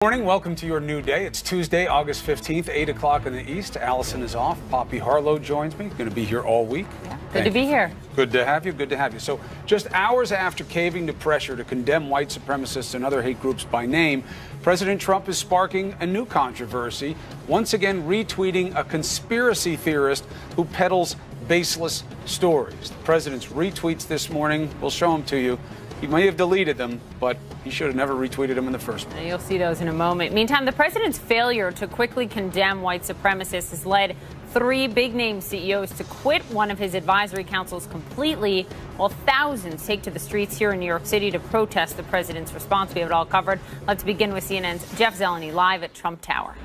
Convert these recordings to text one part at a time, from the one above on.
Morning, welcome to your new day. It's Tuesday, August 15th, 8 o'clock in the East. Allison is off. Poppy Harlow joins me. Going to be here all week. Yeah, good to be here. Good to have you. Good to have you. So just hours after caving to pressure to condemn white supremacists and other hate groups by name, President Trump is sparking a new controversy, once again retweeting a conspiracy theorist who peddles baseless stories. The president's retweets this morning, we'll show them to you. He may have deleted them, but he should have never retweeted them in the first place. You'll see those in a moment. Meantime, the president's failure to quickly condemn white supremacists has led three big-name CEOs to quit one of his advisory councils completely, while thousands take to the streets here in New York City to protest the president's response. We have it all covered. Let's begin with CNN's Jeff Zeleny live at Trump Tower.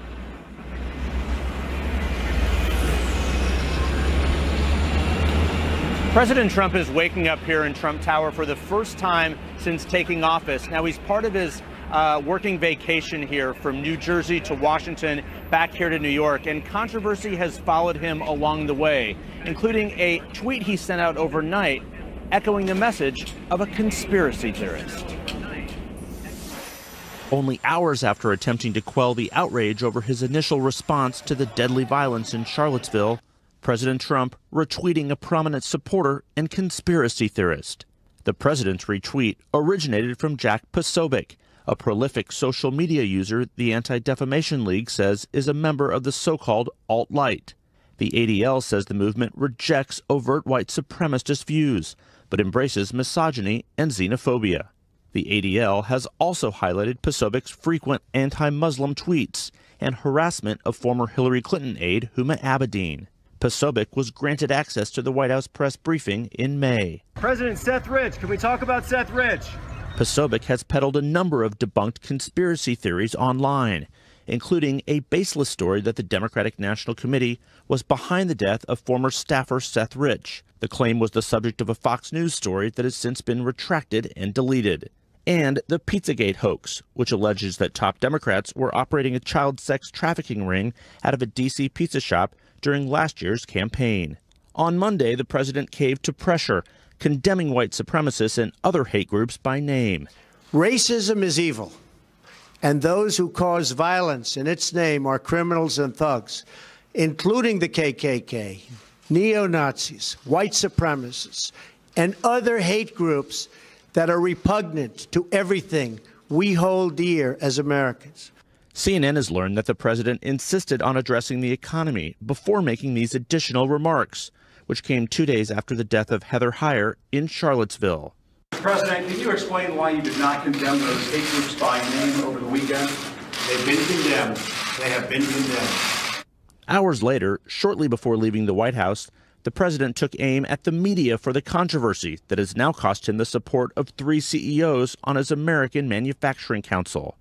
President Trump is waking up here in Trump Tower for the first time since taking office. Now, he's part of his working vacation here from New Jersey to Washington, back here to New York, and controversy has followed him along the way, including a tweet he sent out overnight echoing the message of a conspiracy theorist. Only hours after attempting to quell the outrage over his initial response to the deadly violence in Charlottesville, President Trump retweeting a prominent supporter and conspiracy theorist. The president's retweet originated from Jack Posobiec, a prolific social media user the Anti-Defamation League says is a member of the so-called alt-right. The ADL says the movement rejects overt white supremacist views, but embraces misogyny and xenophobia. The ADL has also highlighted Posobiec's frequent anti-Muslim tweets and harassment of former Hillary Clinton aide Huma Abedin. Posobiec was granted access to the White House press briefing in May. President Seth Rich, can we talk about Seth Rich? Posobiec has peddled a number of debunked conspiracy theories online, including a baseless story that the Democratic National Committee was behind the death of former staffer Seth Rich. The claim was the subject of a Fox News story that has since been retracted and deleted. And the Pizzagate hoax, which alleges that top Democrats were operating a child sex trafficking ring out of a D.C. pizza shop during last year's campaign. On Monday, the president caved to pressure, condemning white supremacists and other hate groups by name. Racism is evil, and those who cause violence in its name are criminals and thugs, including the KKK, neo-Nazis, white supremacists, and other hate groups that are repugnant to everything we hold dear as Americans. CNN has learned that the president insisted on addressing the economy before making these additional remarks, which came 2 days after the death of Heather Heyer in Charlottesville. Mr. President, can you explain why you did not condemn those hate groups by name over the weekend? They've been condemned. They have been condemned. Hours later, shortly before leaving the White House, the president took aim at the media for the controversy that has now cost him the support of three CEOs on his American Manufacturing Council.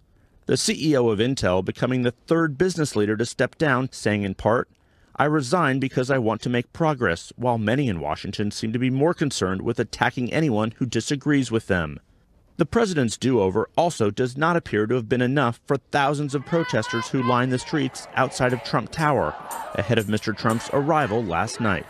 The CEO of Intel becoming the third business leader to step down, saying in part, "I resign because I want to make progress," while many in Washington seem to be more concerned with attacking anyone who disagrees with them. The president's do-over also does not appear to have been enough for thousands of protesters who line the streets outside of Trump Tower ahead of Mr. Trump's arrival last night.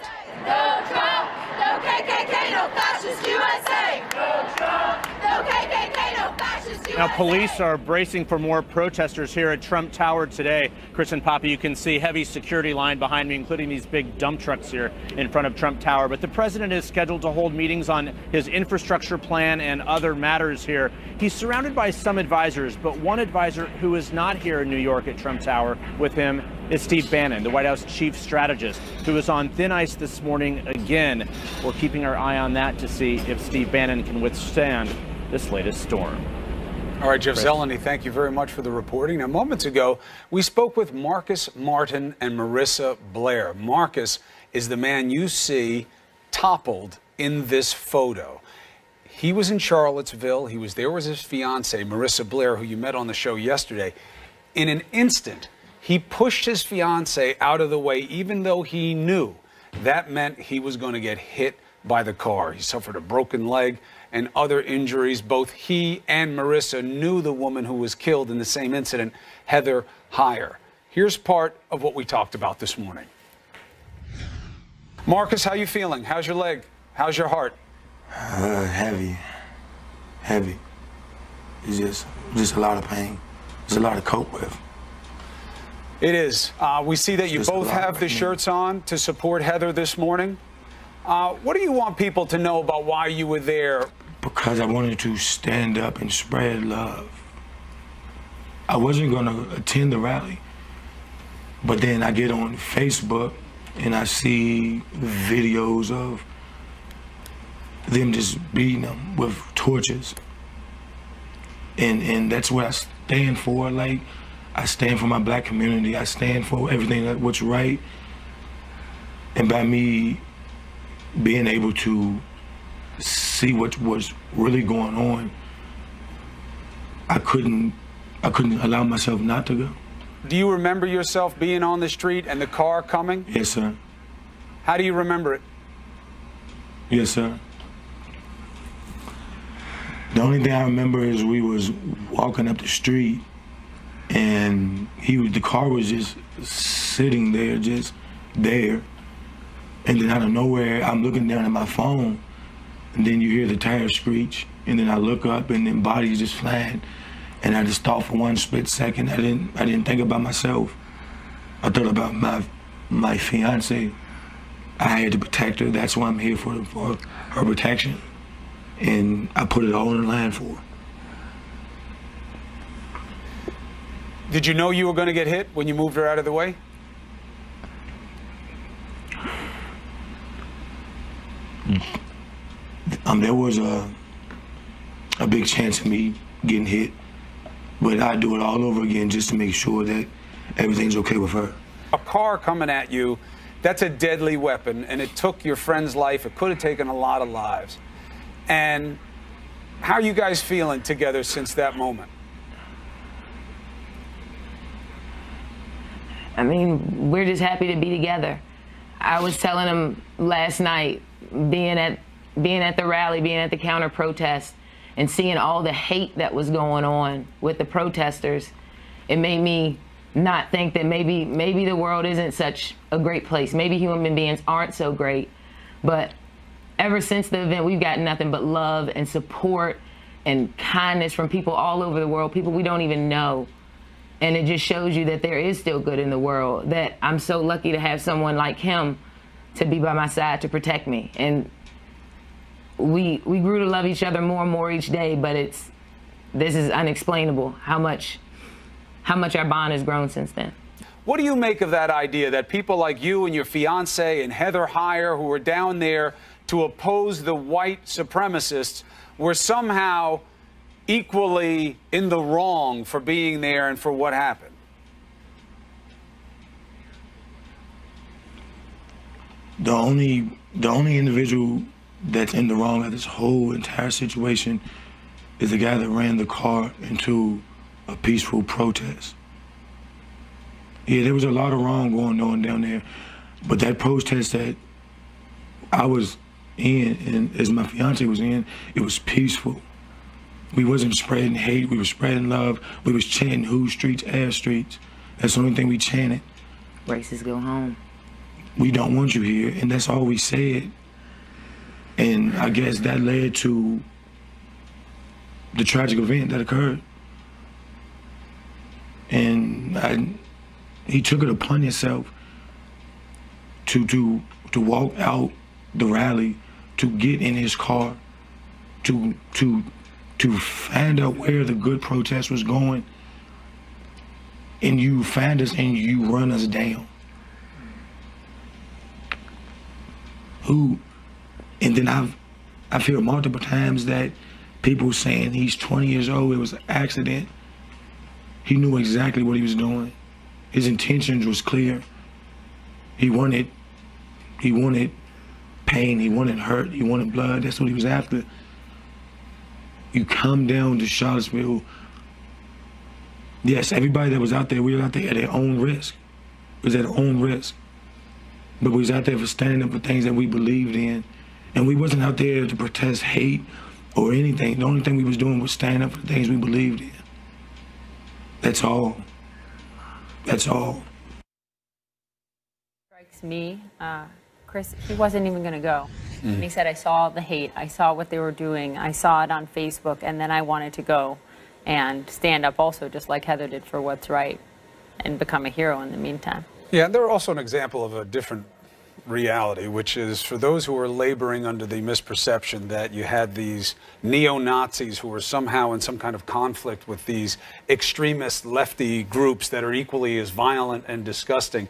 No Trump, no KKK, no fascist USA. No Trump, no KKK, no fascist USA. Now, police are bracing for more protesters here at Trump Tower today. Chris and Poppy, you can see heavy security line behind me, including these big dump trucks here in front of Trump Tower. But the president is scheduled to hold meetings on his infrastructure plan and other matters here. He's surrounded by some advisors, but one advisor who is not here in New York at Trump Tower with him is Steve Bannon, the White House chief strategist, who is on thin ice this morning again. We're keeping our eye on that to see if Steve Bannon can withstand this latest storm. All right, Jeff Zeleny, thank you very much for the reporting. Now, moments ago, we spoke with Marcus Martin and Marissa Blair. Marcus is the man you see toppled in this photo. He was in Charlottesville. He was there with his fiancée, Marissa Blair, who you met on the show yesterday. In an instant, he pushed his fiancée out of the way, even though he knew that meant he was going to get hit by the car. He suffered a broken leg and other injuries. Both he and Marissa knew the woman who was killed in the same incident, Heather Heyer. Here's part of what we talked about this morning. Marcus, how you feeling? How's your leg? How's your heart? Heavy. It's just a lot of pain. There's a lot to cope with. It is. We see that you both have the shirts on to support Heather this morning. What do you want people to know about why you were there? Because I wanted to stand up and spread love. I wasn't going to attend the rally, but then I get on Facebook and I see videos of them just beating them with torches. And that's what I stand for. Like, I stand for my black community. I stand for everything that what's right. And by me being able to see what was really going on, I couldn't allow myself not to go. Do you remember yourself being on the street and the car coming? Yes, sir. How do you remember it? Yes, sir. The only thing I remember is we was walking up the street and the car was just sitting there, just there. And then out of nowhere, I'm looking down at my phone, and then you hear the tire screech, and then I look up, and then bodies just flying. And I just thought for one split second, I didn't think about myself. I thought about my fiance. I had to protect her. That's why I'm here for her protection. And I put it all on the line for her. Did you know you were going to get hit when you moved her out of the way? There was a big chance of me getting hit, but I'd do it all over again just to make sure that everything's okay with her. A car coming at you, that's a deadly weapon, and it took your friend's life. It could have taken a lot of lives. And how are you guys feeling together since that moment? I mean, we're just happy to be together. I was telling him last night, being at the rally, being at the counter protest, and seeing all the hate that was going on with the protesters, it made me not think that maybe the world isn't such a great place. Maybe human beings aren't so great. But ever since the event, we've gotten nothing but love and support and kindness from people all over the world, people we don't even know. And it just shows you that there is still good in the world, that I'm so lucky to have someone like him to be by my side to protect me. And we grew to love each other more and more each day, but this is unexplainable how much our bond has grown since then. What do you make of that idea that people like you and your fiance and Heather Heyer, who were down there to oppose the white supremacists, were somehow equally in the wrong for being there and for what happened? The only individual that's in the wrong of this whole entire situation is the guy that ran the car into a peaceful protest. Yeah, there was a lot of wrong going on down there, but that protest that I was in, and as my fiance was in, it was peaceful. We wasn't spreading hate, we were spreading love. We was chanting whose streets, our streets. That's the only thing we chanted. Racists go home. We don't want you here, and that's all we said. And I guess that led to the tragic event that occurred. And he took it upon himself to walk out the rally, to get in his car, to find out where the good protest was going, and you find us and you run us down. And then I feel multiple times that people saying he's 20 years old, it was an accident. He knew exactly what he was doing. His intentions was clear. He wanted pain, he wanted hurt, he wanted blood. That's what he was after. You come down to Charlottesville. Yes, everybody that was out there, we were out there at their own risk. It was at our own risk. But we was out there for standing up for things that we believed in. And we wasn't out there to protest hate or anything. The only thing we was doing was standing up for the things we believed in. That's all. That's all. Strikes me, Chris, he wasn't even going to go. And he said, I saw the hate. I saw what they were doing. I saw it on Facebook, and then I wanted to go. and stand up also, just like Heather did, for what's right and become a hero in the meantime. Yeah, they're also an example of a different reality, which is for those who are laboring under the misperception that you had these neo-Nazis who were somehow in some kind of conflict with these extremist lefty groups that are equally as violent and disgusting.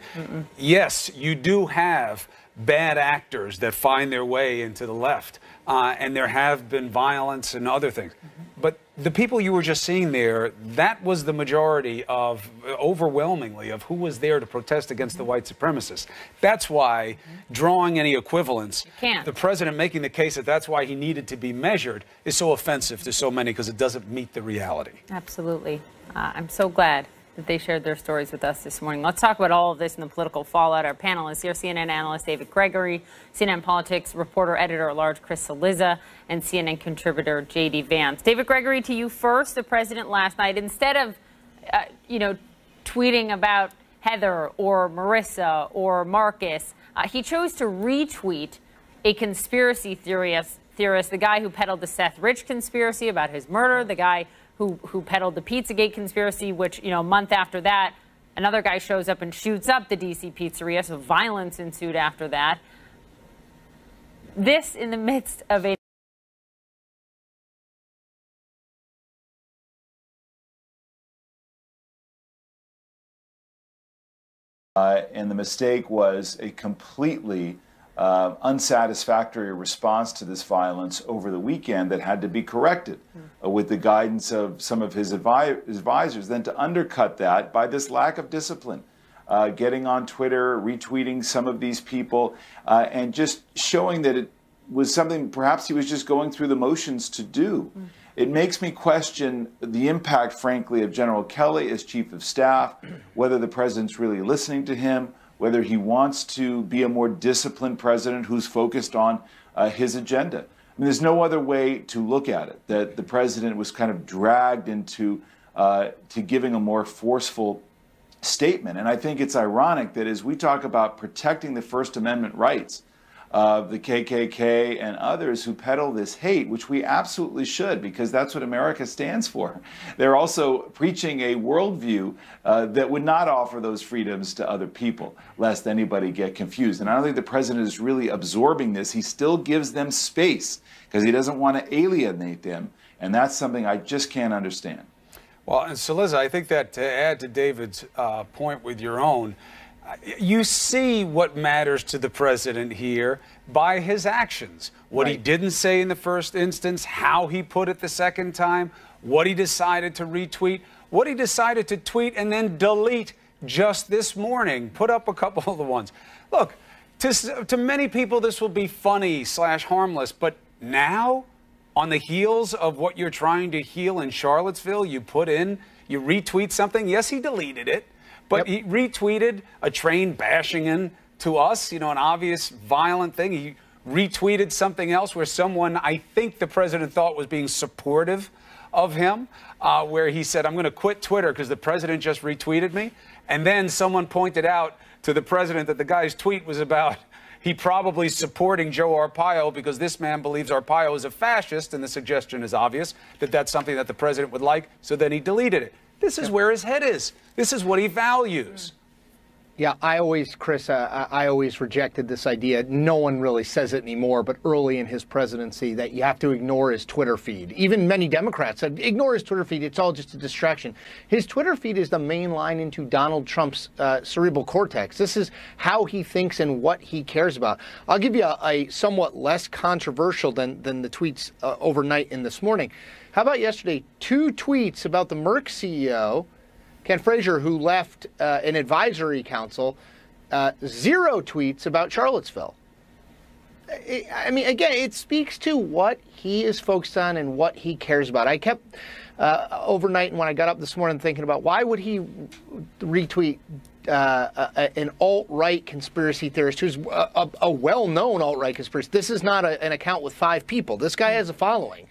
Yes, you do have bad actors that find their way into the left, and there have been violence and other things. But the people you were just seeing there, that was the majority of, overwhelmingly, of who was there to protest against the white supremacists. That's why drawing any equivalence, the president making the case that that's why he needed to be measured is so offensive to so many because it doesn't meet the reality. Absolutely. I'm so glad that they shared their stories with us this morning. Let's talk about all of this and the political fallout. Our panelists here, CNN analyst David Gregory, CNN politics reporter, editor-at-large Chris Cillizza, and CNN contributor J.D. Vance. David Gregory, to you first. The president last night, instead of, tweeting about Heather or Marissa or Marcus, he chose to retweet a conspiracy theorist, the guy who peddled the Seth Rich conspiracy about his murder, the guy who peddled the Pizzagate conspiracy, which, a month after that, another guy shows up and shoots up the D.C. pizzeria, so violence ensued after that. This in the midst of a and the mistake was a completely unsatisfactory response to this violence over the weekend that had to be corrected with the guidance of some of his advisors, then to undercut that by this lack of discipline, getting on Twitter, retweeting some of these people, and just showing that it was something perhaps he was just going through the motions to do. It makes me question the impact, frankly, of General Kelly as chief of staff, whether the president's really listening to him, whether he wants to be a more disciplined president who's focused on his agenda. I mean, there's no other way to look at it, that the president was kind of dragged into to giving a more forceful statement. And I think it's ironic that as we talk about protecting the First Amendment rights of the KKK and others who peddle this hate, which we absolutely should, because that's what America stands for. They're also preaching a worldview that would not offer those freedoms to other people, lest anybody get confused. And I don't think the president is really absorbing this. He still gives them space because he doesn't want to alienate them. And that's something I just can't understand. Well, and Cillizza, I think that to add to David's point with your own, you see what matters to the president here by his actions. What he didn't say in the first instance, how he put it the second time, what he decided to retweet, what he decided to tweet and then delete just this morning. Put up a couple of the ones. Look, to many people this will be funny / harmless, but now, on the heels of what you're trying to heal in Charlottesville, you retweet something. Yes, he deleted it. But he retweeted a train bashing into us, an obvious violent thing. He retweeted something else where someone, I think the president thought was being supportive of him, where he said, I'm going to quit Twitter because the president just retweeted me. And then someone pointed out to the president that the guy's tweet was about he probably supporting Joe Arpaio because this man believes Arpaio is a fascist, and the suggestion is obvious that that's something that the president would like, so then he deleted it. This is where his head is. This is what he values. Yeah, Chris, I always rejected this idea. No one really says it anymore, but early in his presidency that you have to ignore his Twitter feed. Even many Democrats said, ignore his Twitter feed. It's all just a distraction. His Twitter feed is the main line into Donald Trump's cerebral cortex. This is how he thinks and what he cares about. I'll give you a somewhat less controversial than the tweets overnight and this morning. How about yesterday? 2 tweets about the Merck CEO, Ken Frazier, who left an advisory council, 0 tweets about Charlottesville. I mean, again, it speaks to what he is focused on and what he cares about. I kept overnight and when I got up this morning thinking about why would he retweet an alt-right conspiracy theorist who's a well-known alt-right conspiracy. This is not an account with 5 people. This guy has a following,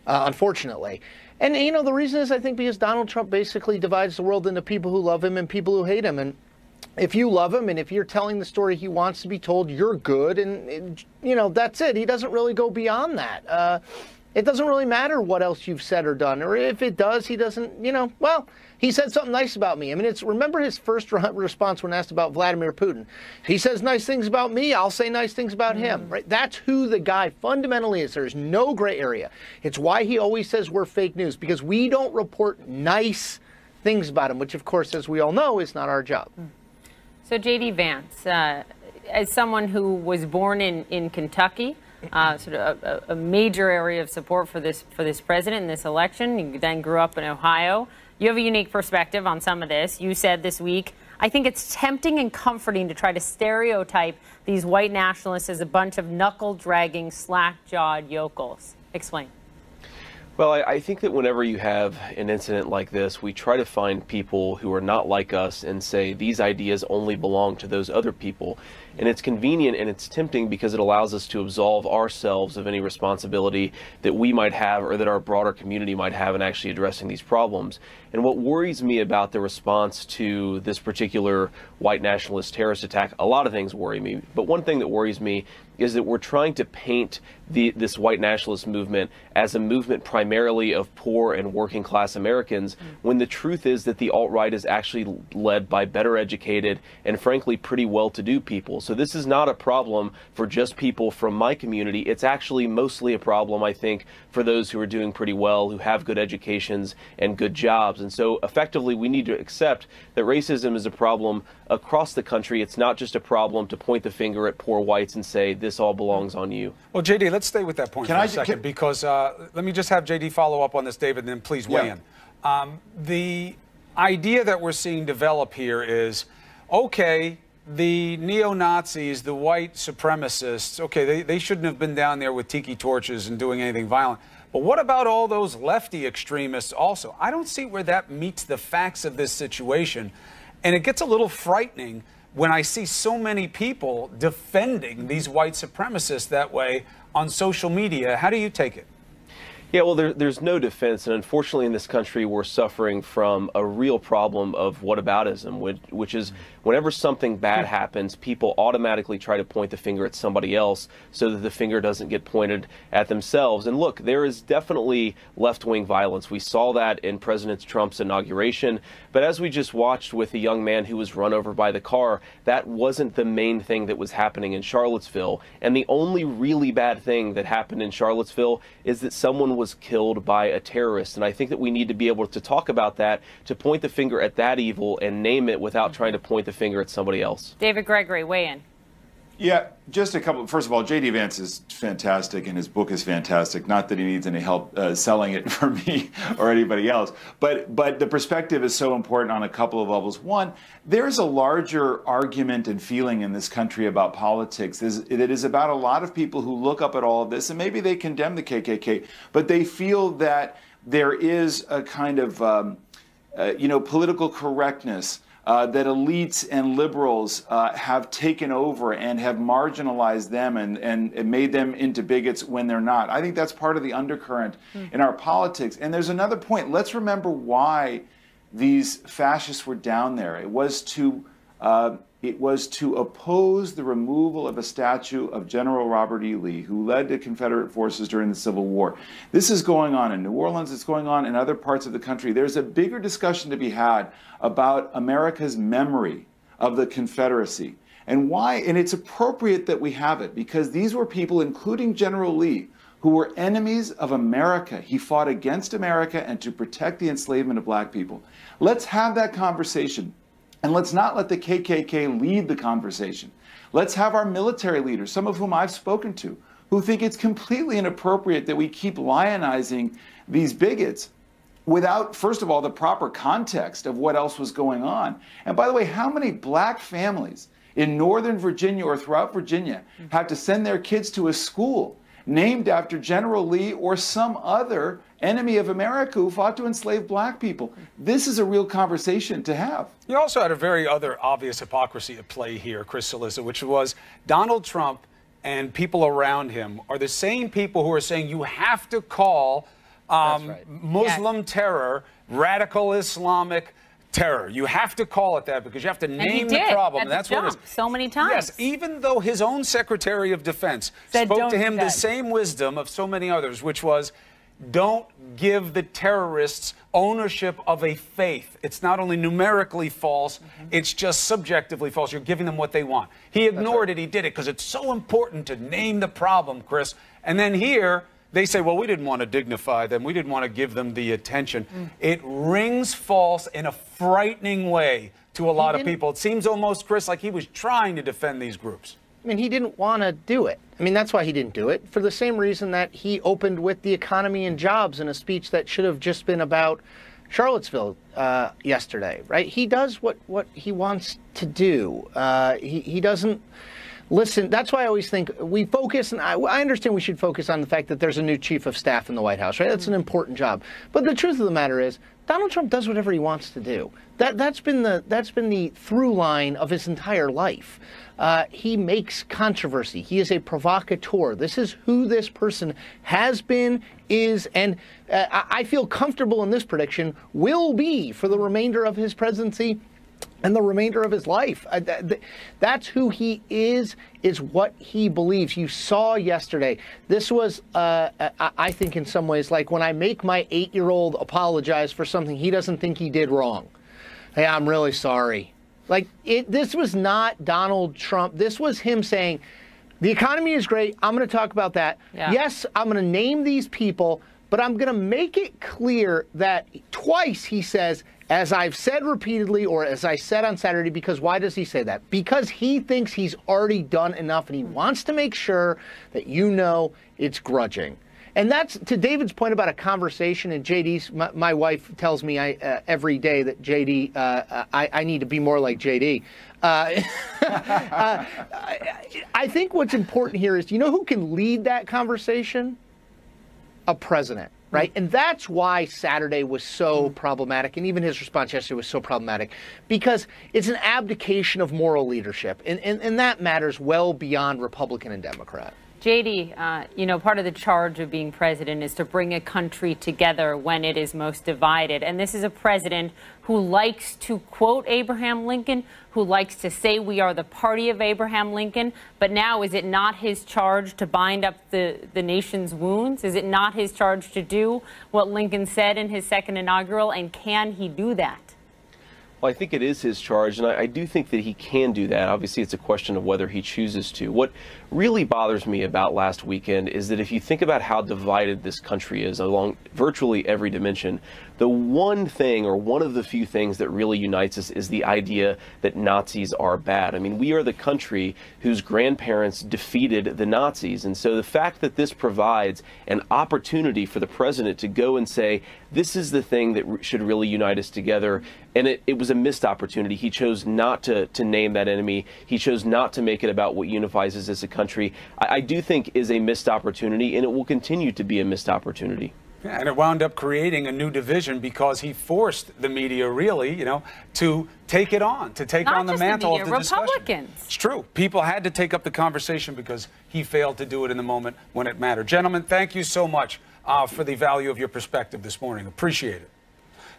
unfortunately. And, the reason is, I think, because Donald Trump basically divides the world into people who love him and people who hate him. And if you love him and if you're telling the story he wants to be told, you're good. And, that's it. He doesn't really go beyond that. It doesn't really matter what else you've said or done, or if it does, he doesn't, well, he said something nice about me. I mean, remember his first response when asked about Vladimir Putin. He says nice things about me, I'll say nice things about him, right? That's who the guy fundamentally is. There's no gray area. It's why he always says we're fake news, because we don't report nice things about him, which, of course, as we all know, is not our job. So, J.D. Vance, as someone who was born in Kentucky, sort of a major area of support for this president in this election. You then grew up in Ohio. You have a unique perspective on some of this. You said this week, I think it's tempting and comforting to try to stereotype these white nationalists as a bunch of knuckle-dragging, slack-jawed yokels. Explain. Well, I think that whenever you have an incident like this, we try to find people who are not like us and say these ideas only belong to those other people. And it's convenient and it's tempting because it allows us to absolve ourselves of any responsibility that we might have or that our broader community might have in actually addressing these problems. And what worries me about the response to this particular white nationalist terrorist attack, a lot of things worry me, but one thing that worries me is that we're trying to paint this white nationalist movement as a movement primarily of poor and working class Americans, when the truth is that the alt-right is actually led by better educated and frankly pretty well-to-do people. So this is not a problem for just people from my community. It's actually mostly a problem, I think, for those who are doing pretty well, who have good educations and good jobs. And so effectively we need to accept that racism is a problem across the country. It's not just a problem to point the finger at poor whites and say this all belongs on you. Well, J.D., let's stay with that point for a second, because let me just have J.D. follow up on this, David, and then please weigh in. The idea that we're seeing develop here is, okay, the neo-Nazis, the white supremacists, okay, they shouldn't have been down there with tiki torches and doing anything violent. But what about all those lefty extremists also? I don't see where that meets the facts of this situation. And it gets a little frightening when I see so many people defending these white supremacists that way on social media. How do you take it? Yeah, well, there's no defense, and unfortunately in this country we're suffering from a real problem of whataboutism, which is whenever something bad happens, people automatically try to point the finger at somebody else so that the finger doesn't get pointed at themselves. And look, there is definitely left-wing violence. We saw that in President Trump's inauguration, but as we just watched with the young man who was run over by the car, that wasn't the main thing that was happening in Charlottesville. And the only really bad thing that happened in Charlottesville is that someone was killed by a terrorist. And I think that we need to be able to talk about that, to point the finger at that evil and name it without trying to point the finger at somebody else. David Gregory, weigh in. Yeah, just a couple. First of all, J.D. Vance is fantastic, and his book is fantastic. Not that he needs any help selling it for me or anybody else, but the perspective is so important on a couple of levels. One, there's a larger argument and feeling in this country about politics. It is about a lot of people who look up at all of this, and maybe they condemn the KKK, but they feel that there is a kind of political correctness that elites and liberals have taken over and have marginalized them and made them into bigots when they're not. I think that's part of the undercurrent in our politics. And there's another point. Let's remember why these fascists were down there. It was to oppose the removal of a statue of General Robert E. Lee, who led the Confederate forces during the Civil War. This is going on in New Orleans. It's going on in other parts of the country. There's a bigger discussion to be had about America's memory of the Confederacy and why. And it's appropriate that we have it, because these were people, including General Lee, who were enemies of America. He fought against America and to protect the enslavement of black people. Let's have that conversation. And let's not let the KKK lead the conversation. Let's have our military leaders, some of whom I've spoken to, who think it's completely inappropriate that we keep lionizing these bigots without, first of all, the proper context of what else was going on. And by the way, how many black families in Northern Virginia or throughout Virginia have to send their kids to a school named after General Lee or some other enemy of America who fought to enslave black people? This is a real conversation to have. You also had a very other obvious hypocrisy at play here, Chris Cillizza, which was Donald Trump and people around him are the same people who are saying you have to call Muslim terror, radical Islamic terror. You have to call it that because you have to name the problem. That's what it is. So many times. Yes, even though his own Secretary of Defense spoke to him the same wisdom of so many others, which was, don't give the terrorists ownership of a faith. It's not only numerically false, it's just subjectively false. You're giving them what they want. He ignored it. He did it because it's so important to name the problem, Chris. And then here, they say, well, we didn't want to dignify them. We didn't want to give them the attention. It rings false in a frightening way to a lot of people. It seems almost, Chris, like he was trying to defend these groups. I mean, he didn't want to do it. I mean, that's why he didn't do it, for the same reason that he opened with the economy and jobs in a speech that should have just been about Charlottesville yesterday, right? He does what he wants to do. He doesn't listen. That's why I always think we focus, and I understand we should focus on the fact that there's a new chief of staff in the White House, right? That's an important job. But the truth of the matter is, Donald Trump does whatever he wants to do. That's been the through line of his entire life. He makes controversy. He is a provocateur. This is who this person has been, is, and I feel comfortable in this prediction, will be for the remainder of his presidency and the remainder of his life. That's who he is what he believes. You saw yesterday, this was, I think in some ways, like when I make my 8-year-old apologize for something he doesn't think he did wrong. Hey, I'm really sorry. Like, this was not Donald Trump. This was him saying, the economy is great. I'm going to talk about that. Yeah. Yes, I'm going to name these people, but I'm going to make it clear that twice he says, as I've said repeatedly, or as I said on Saturday, because why does he say that? Because he thinks he's already done enough, and he wants to make sure that you know it's grudging. And that's, to David's point about a conversation, and JD's, my wife tells me every day that JD, I need to be more like JD. I think what's important here is, you know who can lead that conversation? A president, right? And that's why Saturday was so problematic, and even his response yesterday was so problematic, because it's an abdication of moral leadership, and that matters well beyond Republican and Democrat. JD, you know, part of the charge of being president is to bring a country together when it is most divided. And this is a president who likes to quote Abraham Lincoln, who likes to say we are the party of Abraham Lincoln. But now, is it not his charge to bind up the nation's wounds? Is it not his charge to do what Lincoln said in his second inaugural? And can he do that? Well, I think it is his charge, and I do think that he can do that. Obviously, it's a question of whether he chooses to. What really bothers me about last weekend is that if you think about how divided this country is along virtually every dimension, the one thing, or one of the few things that really unites us, is the idea that Nazis are bad. I mean, we are the country whose grandparents defeated the Nazis, and so the fact that this provides an opportunity for the president to go and say, this is the thing that should really unite us together, and it was a missed opportunity. He chose not to name that enemy. He chose not to make it about what unifies us as a country. I do think is a missed opportunity, and it will continue to be a missed opportunity. Yeah, and it wound up creating a new division because he forced the media, really, you know, to take it on, to take on the mantle of the discussion. Republicans. It's true. People had to take up the conversation because he failed to do it in the moment when it mattered. Gentlemen, thank you so much for the value of your perspective this morning. Appreciate it.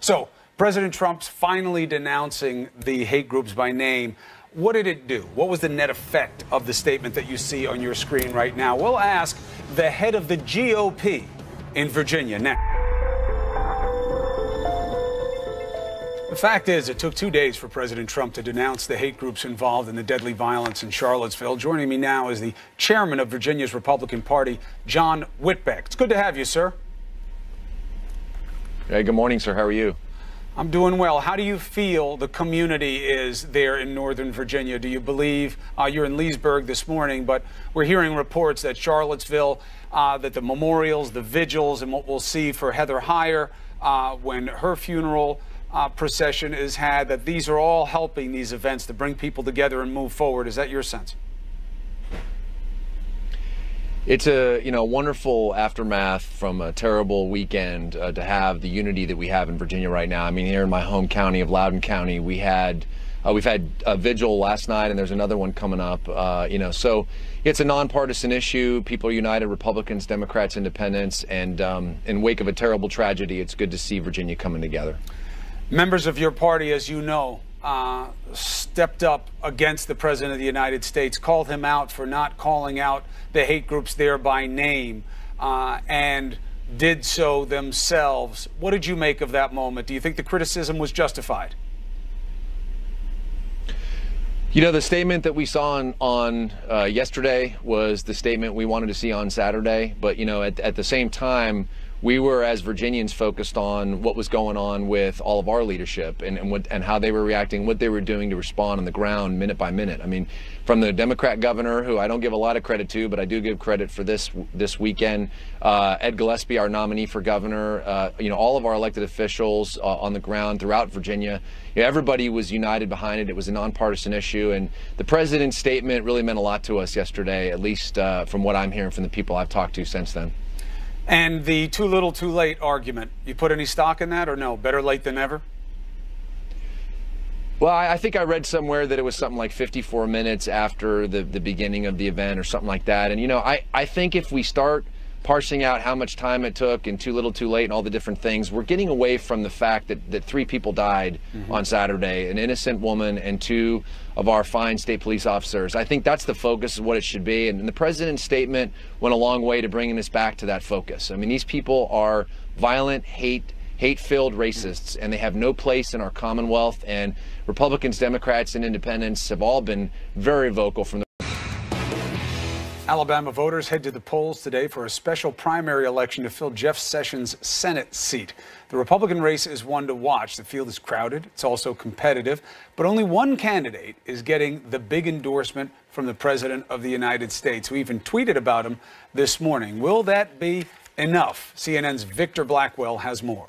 So, President Trump's finally denouncing the hate groups by name. What did it do? What was the net effect of the statement that you see on your screen right now? We'll ask the head of the GOP in Virginia now. The fact is, it took 2 days for President Trump to denounce the hate groups involved in the deadly violence in Charlottesville. Joining me now is the chairman of Virginia's Republican Party, John Whitbeck. It's good to have you, sir. Hey, good morning, sir. How are you? I'm doing well. How do you feel the community is there in Northern Virginia? Do you believe, you're in Leesburg this morning, but we're hearing reports that Charlottesville, that the memorials, the vigils, and what we'll see for Heather Heyer when her funeral procession is had, that these are all helping these events to bring people together and move forward. Is that your sense? It's a wonderful aftermath from a terrible weekend to have the unity that we have in Virginia right now. I mean, here in my home county of Loudoun County, we've had a vigil last night, and there's another one coming up. So it's a nonpartisan issue. People are united: Republicans, Democrats, Independents, and in wake of a terrible tragedy, it's good to see Virginia coming together. Members of your party, as you know, stepped up against the President of the United States, called him out for not calling out the hate groups there by name, and did so themselves. What did you make of that moment? Do you think the criticism was justified? You know, the statement that we saw on yesterday was the statement we wanted to see on Saturday. But, you know, at the same time, we were, as Virginians, focused on what was going on with all of our leadership and how they were reacting, what they were doing to respond on the ground minute by minute. I mean, from the Democrat governor, who I don't give a lot of credit to, but I do give credit for this weekend, Ed Gillespie, our nominee for governor, you know, all of our elected officials on the ground throughout Virginia. You know, everybody was united behind it. It was a nonpartisan issue, and the president's statement really meant a lot to us yesterday, at least from what I'm hearing from the people I've talked to since then. And the too little, too late argument, you put any stock in that or no? Better late than never? Well, I think I read somewhere that it was something like 54 minutes after the beginning of the event or something like that. And, you know, I think if we start parsing out how much time it took and too little, too late and all the different things, we're getting away from the fact that 3 people died on Saturday, an innocent woman and 2 of our fine state police officers. I think that's the focus of what it should be. And the president's statement went a long way to bringing us back to that focus. I mean, these people are violent, hate-filled racists, and they have no place in our Commonwealth. And Republicans, Democrats, and independents have all been very vocal from the Alabama voters head to the polls today for a special primary election to fill Jeff Sessions' Senate seat. The Republican race is one to watch. The field is crowded. It's also competitive. But only one candidate is getting the big endorsement from the President of the United States, who even tweeted about him this morning. Will that be enough? CNN's Victor Blackwell has more.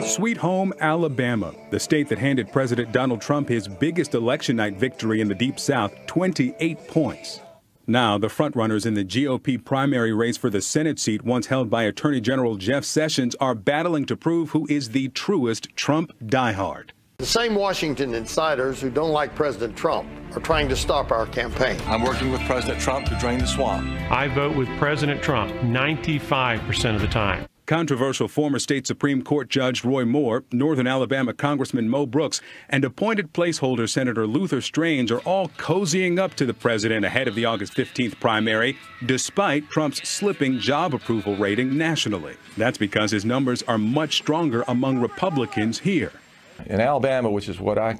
Sweet home Alabama, the state that handed President Donald Trump his biggest election night victory in the Deep South, 28 points. Now, the frontrunners in the GOP primary race for the Senate seat once held by Attorney General Jeff Sessions are battling to prove who is the truest Trump diehard. The same Washington insiders who don't like President Trump are trying to stop our campaign. I'm working with President Trump to drain the swamp. I vote with President Trump 95% of the time. Controversial former state Supreme Court Judge Roy Moore, Northern Alabama Congressman Mo Brooks, and appointed placeholder Senator Luther Strange are all cozying up to the president ahead of the August 15th primary, despite Trump's slipping job approval rating nationally. That's because his numbers are much stronger among Republicans here. In Alabama, which is what I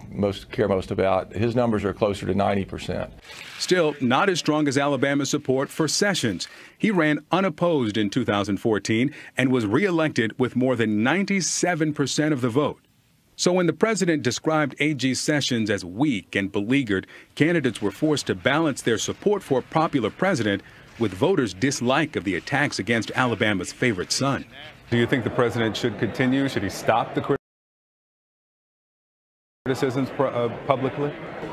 care most about, his numbers are closer to 90%. Still, not as strong as Alabama's support for Sessions. He ran unopposed in 2014 and was reelected with more than 97% of the vote. So when the president described A.G. Sessions as weak and beleaguered, candidates were forced to balance their support for a popular president with voters' dislike of the attacks against Alabama's favorite son. Do you think the president should continue? Should he stop the criticisms publicly?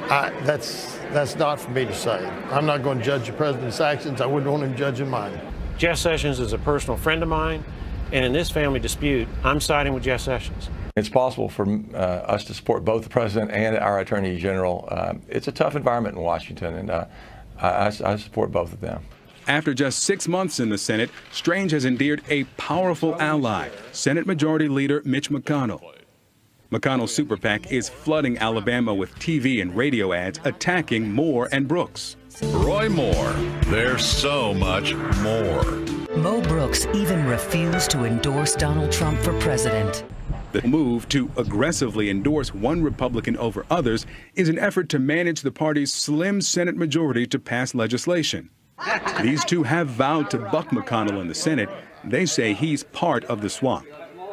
That's not for me to say. I'm not going to judge the president's actions. I wouldn't want him judging mine. Jeff Sessions is a personal friend of mine, and in this family dispute, I'm siding with Jeff Sessions. It's possible for us to support both the president and our attorney general. It's a tough environment in Washington, and I support both of them. After just 6 months in the Senate, Strange has endeared a powerful ally, Senate Majority Leader Mitch McConnell. McConnell's super PAC is flooding Alabama with TV and radio ads attacking Moore and Brooks. Roy Moore, there's so much more. Mo Brooks even refused to endorse Donald Trump for president. The move to aggressively endorse one Republican over others is an effort to manage the party's slim Senate majority to pass legislation. These two have vowed to buck McConnell in the Senate. They say he's part of the swamp.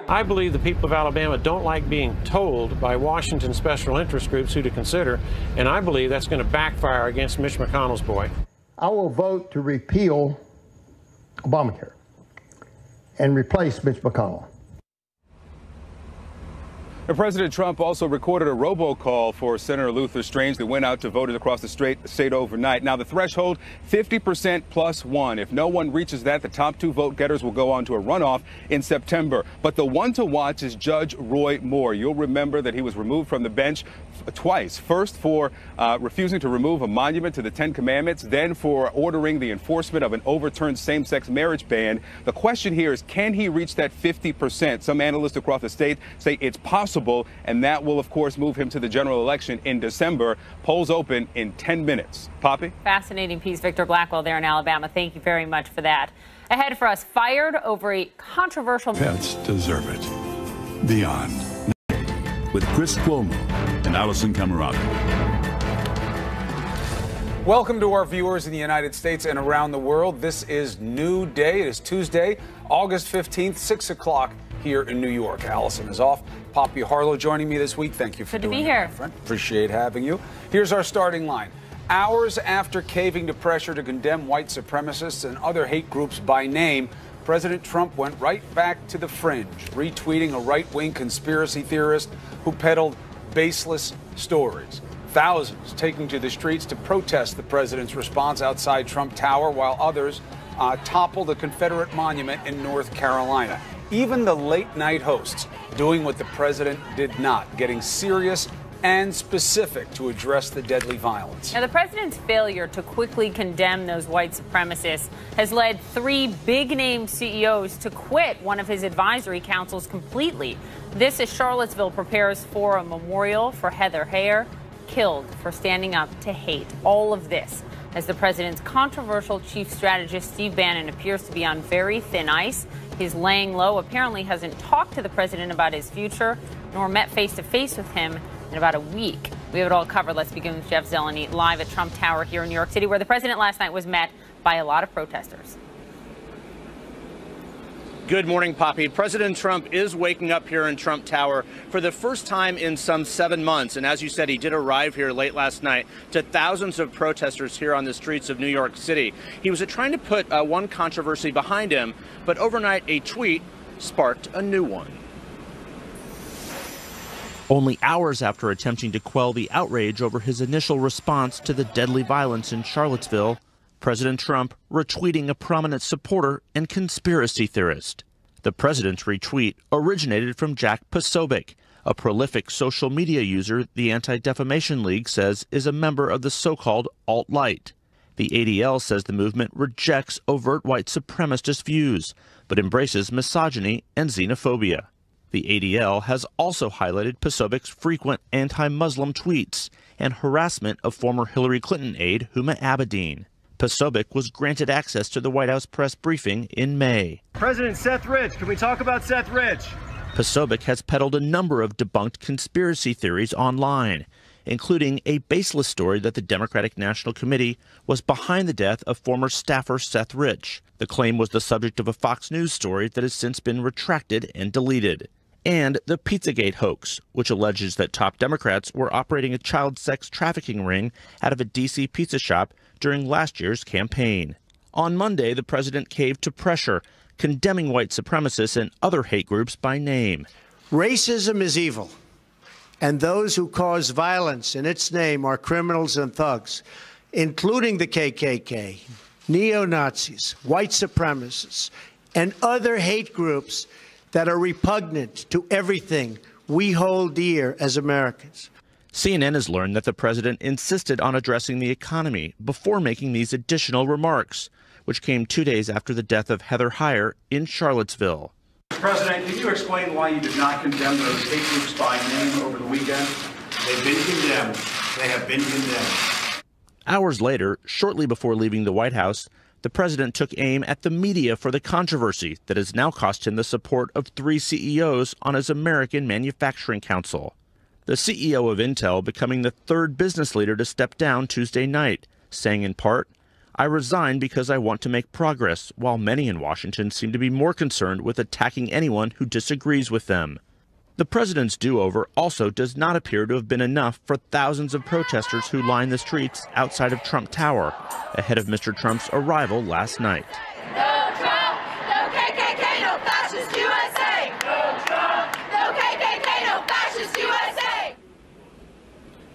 I believe the people of Alabama don't like being told by Washington special interest groups who to consider, and I believe that's going to backfire against Mitch McConnell's boy. I will vote to repeal Obamacare and replace Mitch McConnell. And President Trump also recorded a robocall for Senator Luther Strange that went out to voters across the state overnight. Now, the threshold, 50% plus one. If no one reaches that, the top two vote getters will go on to a runoff in September. But the one to watch is Judge Roy Moore. You'll remember that he was removed from the bench twice. First for refusing to remove a monument to the Ten Commandments, then for ordering the enforcement of an overturned same-sex marriage ban. The question here is, can he reach that 50%? Some analysts across the state say it's possible, and that will, of course, move him to the general election in December. Polls open in 10 minutes. Poppy? Fascinating piece, Victor Blackwell there in Alabama. Thank you very much for that. Ahead for us, fired over a controversial... Pets deserve it. Beyond. With Chris Cuomo and Allison Camerata. Welcome to our viewers in the United States and around the world. This is New Day. It is Tuesday, August 15th, 6 o'clock here in New York. Allison is off. Poppy Harlow joining me this week. Thank you for doing it. Good to be here. My friend. Appreciate having you. Here's our starting line. Hours after caving to pressure to condemn white supremacists and other hate groups by name, President Trump went right back to the fringe, retweeting a right-wing conspiracy theorist who peddled baseless stories. Thousands taking to the streets to protest the president's response outside Trump Tower, while others toppled a Confederate monument in North Carolina. Even the late-night hosts doing what the president did not, getting serious and specific to address the deadly violence. Now, the president's failure to quickly condemn those white supremacists has led three big-name CEOs to quit one of his advisory councils completely. This as Charlottesville prepares for a memorial for Heather Heyer, killed for standing up to hate. All of this as the president's controversial chief strategist Steve Bannon appears to be on very thin ice. He's laying low, apparently hasn't talked to the president about his future, nor met face-to-face with him in about a week. We have it all covered. Let's begin with Jeff Zeleny live at Trump Tower here in New York City, where the president last night was met by a lot of protesters. Good morning, Poppy. President Trump is waking up here in Trump Tower for the first time in some 7 months. And as you said, he did arrive here late last night to thousands of protesters here on the streets of New York City. He was trying to put one controversy behind him, but overnight a tweet sparked a new one. Only hours after attempting to quell the outrage over his initial response to the deadly violence in Charlottesville, President Trump retweeting a prominent supporter and conspiracy theorist. The president's retweet originated from Jack Posobiec, a prolific social media user the Anti-Defamation League says is a member of the so-called alt-right. The ADL says the movement rejects overt white supremacist views, but embraces misogyny and xenophobia. The ADL has also highlighted Posobiec's frequent anti-Muslim tweets and harassment of former Hillary Clinton aide Huma Abedin. Posobiec was granted access to the White House press briefing in May. President Seth Rich, can we talk about Seth Rich? Posobiec has peddled a number of debunked conspiracy theories online, including a baseless story that the Democratic National Committee was behind the death of former staffer Seth Rich. The claim was the subject of a Fox News story that has since been retracted and deleted. And the Pizzagate hoax, which alleges that top Democrats were operating a child sex trafficking ring out of a D.C. pizza shop during last year's campaign. On Monday, the president caved to pressure, condemning white supremacists and other hate groups by name. Racism is evil, and those who cause violence in its name are criminals and thugs, including the KKK, neo-Nazis, white supremacists, and other hate groups that are repugnant to everything we hold dear as Americans. CNN has learned that the president insisted on addressing the economy before making these additional remarks, which came 2 days after the death of Heather Heyer in Charlottesville. President, can you explain why you did not condemn those hate groups by name over the weekend? They've been condemned. They have been condemned. Hours later, shortly before leaving the White House, the president took aim at the media for the controversy that has now cost him the support of 3 CEOs on his American Manufacturing Council. The CEO of Intel becoming the 3rd business leader to step down Tuesday night, saying in part, "I resign because I want to make progress," while many in Washington seem to be more concerned with attacking anyone who disagrees with them. The president's do-over also does not appear to have been enough for thousands of protesters who line the streets outside of Trump Tower ahead of Mr. Trump's arrival last night. No Trump, no KKK, no fascist USA. No Trump, no KKK, no fascist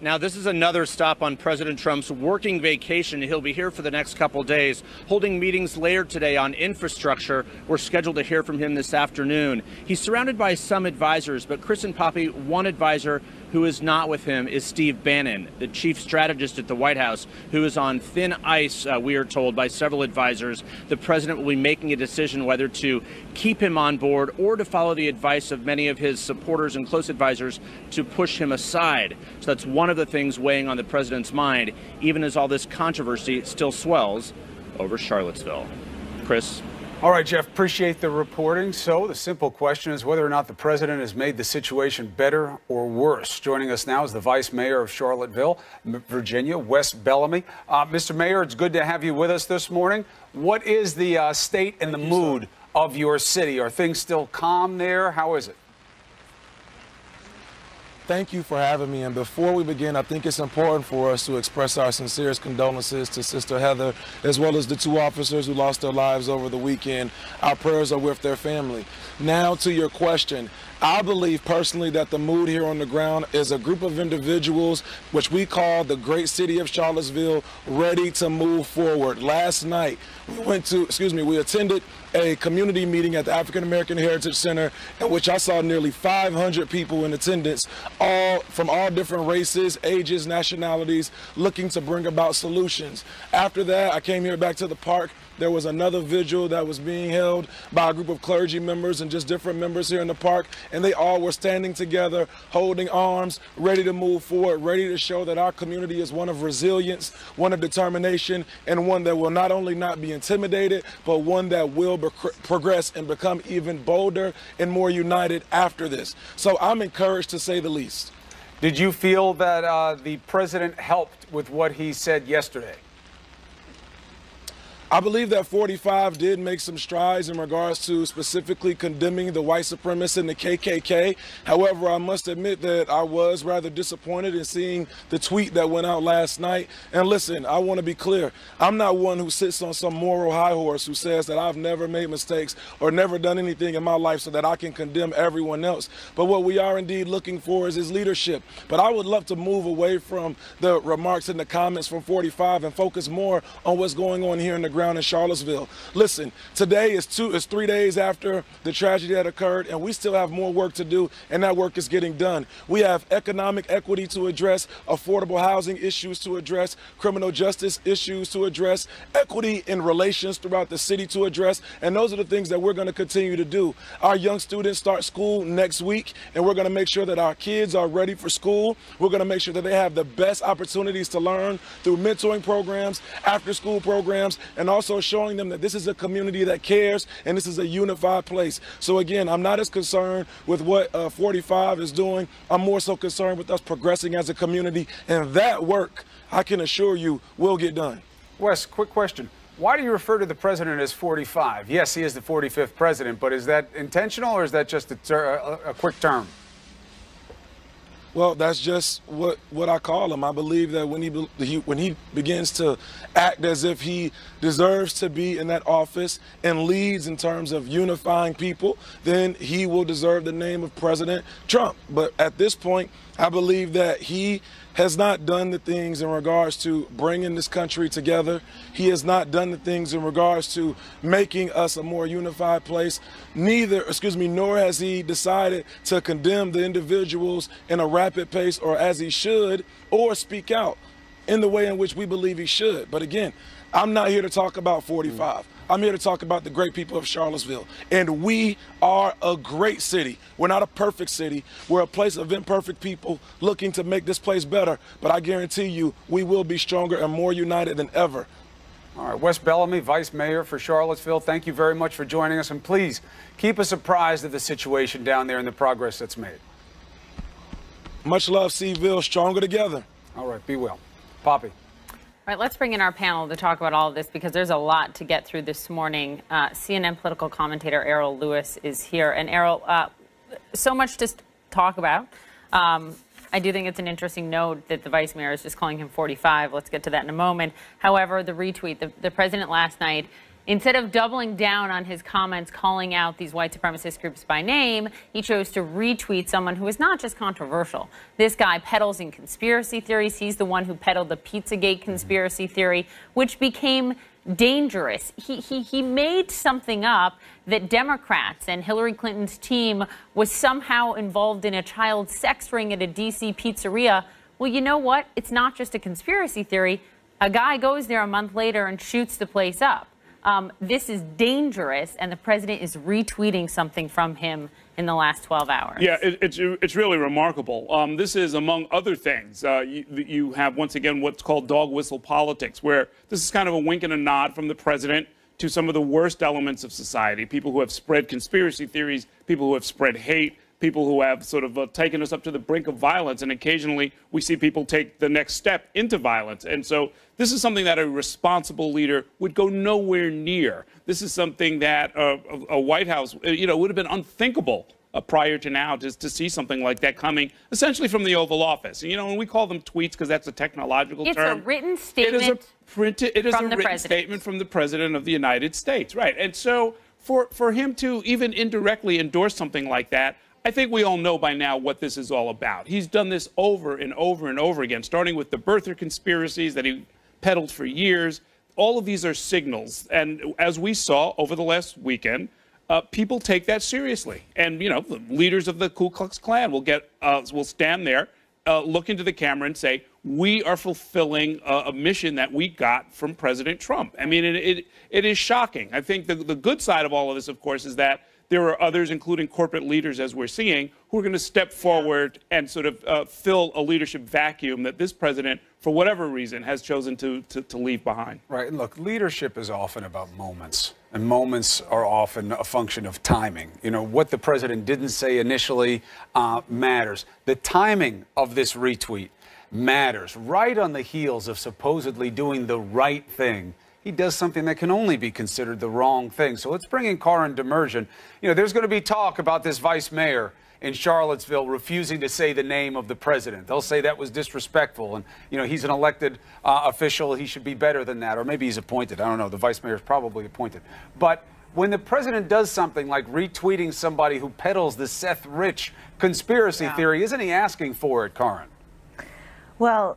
Now, this is another stop on President Trump's working vacation. He'll be here for the next couple days, holding meetings later today on infrastructure. We're scheduled to hear from him this afternoon. He's surrounded by some advisors, but Chris and Poppy, one advisor who is not with him is Steve Bannon, the chief strategist at the White House, who is on thin ice, we are told, by several advisors. The president will be making a decision whether to keep him on board or to follow the advice of many of his supporters and close advisors to push him aside. So that's one of the things weighing on the president's mind, even as all this controversy still swells over Charlottesville. Chris? All right, Jeff, appreciate the reporting. So the simple question is whether or not the president has made the situation better or worse. Joining us now is the vice mayor of Charlottesville, Virginia, Wes Bellamy. Mr. Mayor, it's good to have you with us this morning. What is the state and the mood of your city? Are things still calm there? How is it? Thank you for having me. And before we begin, I think it's important for us to express our sincerest condolences to Sister Heather, as well as the 2 officers who lost their lives over the weekend. Our prayers are with their family. Now to your question. I believe personally that the mood here on the ground is a group of individuals, which we call the great city of Charlottesville, ready to move forward. Last night, we attended a community meeting at the African American Heritage Center, in which I saw nearly 500 people in attendance, all from all different races, ages, nationalities, looking to bring about solutions. After that, I came here back to the park. There was another vigil that was being held by a group of clergy members and just different members here in the park, and they all were standing together, holding arms, ready to move forward, ready to show that our community is one of resilience, one of determination, and one that will not only not be intimidated, but one that will progress and become even bolder and more united after this. So I'm encouraged, to say the least. Did you feel that the president helped with what he said yesterday? I believe that 45 did make some strides in regards to specifically condemning the white supremacists and the KKK. However, I must admit that I was rather disappointed in seeing the tweet that went out last night. And listen, I want to be clear. I'm not one who sits on some moral high horse who says that I've never made mistakes or never done anything in my life so that I can condemn everyone else. But what we are indeed looking for is his leadership. But I would love to move away from the remarks and the comments from 45 and focus more on what's going on here in the ground in Charlottesville. Listen, today is 3 days after the tragedy that occurred, and we still have more work to do, and that work is getting done. We have economic equity to address, affordable housing issues to address, criminal justice issues to address, equity in relations throughout the city to address, and those are the things that we're going to continue to do. Our young students start school next week, and we're going to make sure that our kids are ready for school. We're going to make sure that they have the best opportunities to learn through mentoring programs, after-school programs, and also showing them that this is a community that cares and this is a unified place. So again, I'm not as concerned with what 45 is doing. I'm more so concerned with us progressing as a community, and that work, I can assure you, will get done. Wes, quick question. Why do you refer to the president as 45? Yes, he is the 45th president, but is that intentional or is that just a quick term? Well, that's just what I call him. I believe that when he begins to act as if he deserves to be in that office and leads in terms of unifying people, then he will deserve the name of President Trump. But at this point, I believe that he has not done the things in regards to bringing this country together. He has not done the things in regards to making us a more unified place. Nor has he decided to condemn the individuals in a rapid pace, or as he should, or speak out in the way in which we believe he should. But again, I'm not here to talk about 45. I'm here to talk about the great people of Charlottesville. And we are a great city. We're not a perfect city. We're a place of imperfect people looking to make this place better. But I guarantee you, we will be stronger and more united than ever. All right, Wes Bellamy, Vice Mayor for Charlottesville, thank you very much for joining us. And please keep us apprised of the situation down there and the progress that's made. Much love, Seaville. Stronger together. All right, be well. Poppy. All right, let's bring in our panel to talk about all of this because there's a lot to get through this morning. CNN political commentator Errol Lewis is here. And Errol, so much to talk about. I do think it's an interesting note that the vice mayor is just calling him 45. Let's get to that in a moment. However, the retweet, the president last night Instead of doubling down on his comments calling out these white supremacist groups by name, he chose to retweet someone who is not just controversial. This guy peddles in conspiracy theories. He's the one who peddled the Pizzagate conspiracy theory, which became dangerous. He made something up that Democrats and Hillary Clinton's team was somehow involved in a child sex ring at a D.C. pizzeria. Well, you know what? It's not just a conspiracy theory. A guy goes there a month later and shoots the place up. This is dangerous, and the president is retweeting something from him in the last 12 hours. Yeah, it's really remarkable. This is, among other things, you have, once again, what's called dog whistle politics, where this is kind of a wink and a nod from the president to some of the worst elements of society, people who have spread conspiracy theories, people who have spread hate, people who have sort of taken us up to the brink of violence, and occasionally we see people take the next step into violence. And so this is something that a responsible leader would go nowhere near. This is something that a White House, would have been unthinkable prior to now to see something like that coming essentially from the Oval Office. And we call them tweets because that's a technological term. It's a written statement It is a written statement from the President of the United States. Right. And so for him to even indirectly endorse something like that, I think we all know by now what this is all about. He's done this over and over and over again, starting with the birther conspiracies that he peddled for years. All of these are signals. And as we saw over the last weekend, people take that seriously. And, the leaders of the Ku Klux Klan will stand there, look into the camera and say, we are fulfilling a mission that we got from President Trump. I mean, it is shocking. I think the good side of all of this, of course, is that there are others, including corporate leaders, as we're seeing, who are going to step forward and sort of fill a leadership vacuum that this president, for whatever reason, has chosen to leave behind. Right. And look, leadership is often about moments, and moments are often a function of timing. What the president didn't say initially matters. The timing of this retweet matters. Right on the heels of supposedly doing the right thing, he does something that can only be considered the wrong thing. So let's bring in Karin Demerjian. There's going to be talk about this vice mayor in Charlottesville refusing to say the name of the president. They'll say that was disrespectful, and he's an elected official. He should be better than that, or maybe he's appointed. I don't know. The vice mayor is probably appointed. But when the president does something like retweeting somebody who peddles the Seth Rich conspiracy theory, isn't he asking for it, Karin? Well,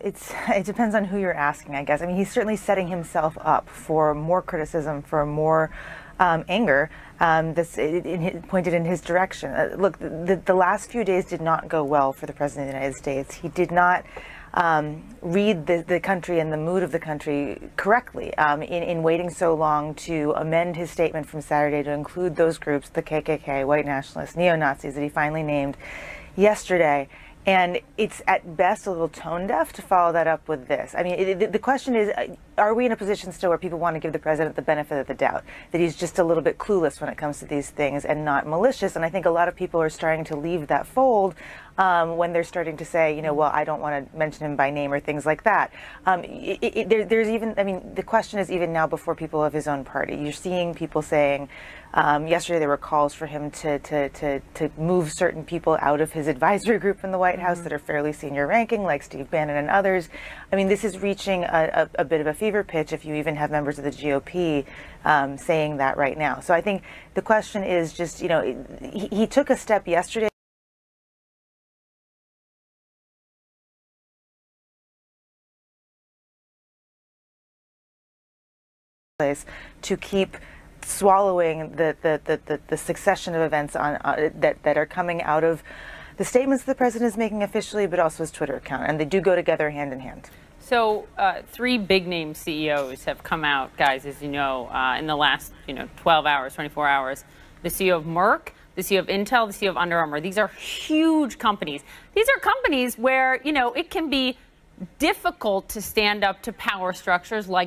it depends on who you're asking, I guess. I mean, he's certainly setting himself up for more criticism, for more anger that's pointed in his direction. Look, the last few days did not go well for the President of the United States. He did not read the country and the mood of the country correctly in waiting so long to amend his statement from Saturday to include those groups, the KKK, white nationalists, neo-Nazis, that he finally named yesterday. And it's at best a little tone deaf to follow that up with this. I mean, the question is, are we in a position still where people want to give the president the benefit of the doubt, that he's just a little bit clueless when it comes to these things and not malicious? And I think a lot of people are starting to leave that fold when they're starting to say, well, I don't want to mention him by name or things like that. There's even, I mean, the question is even now before people of his own party. You're seeing people saying, yesterday there were calls for him to move certain people out of his advisory group in the White House that are fairly senior ranking, like Steve Bannon and others. I mean, this is reaching a bit of a fever pitch if you even have members of the GOP saying that right now. So I think the question is just, he took a step yesterday to keep swallowing the succession of events that are coming out of the statements the president is making officially, but also his Twitter account, and they do go together hand in hand. So 3 big-name CEOs have come out, guys, as you know, in the last 12 hours, 24 hours. The CEO of Merck, the CEO of Intel, the CEO of Under Armour. These are huge companies. These are companies where it can be difficult to stand up to power structures like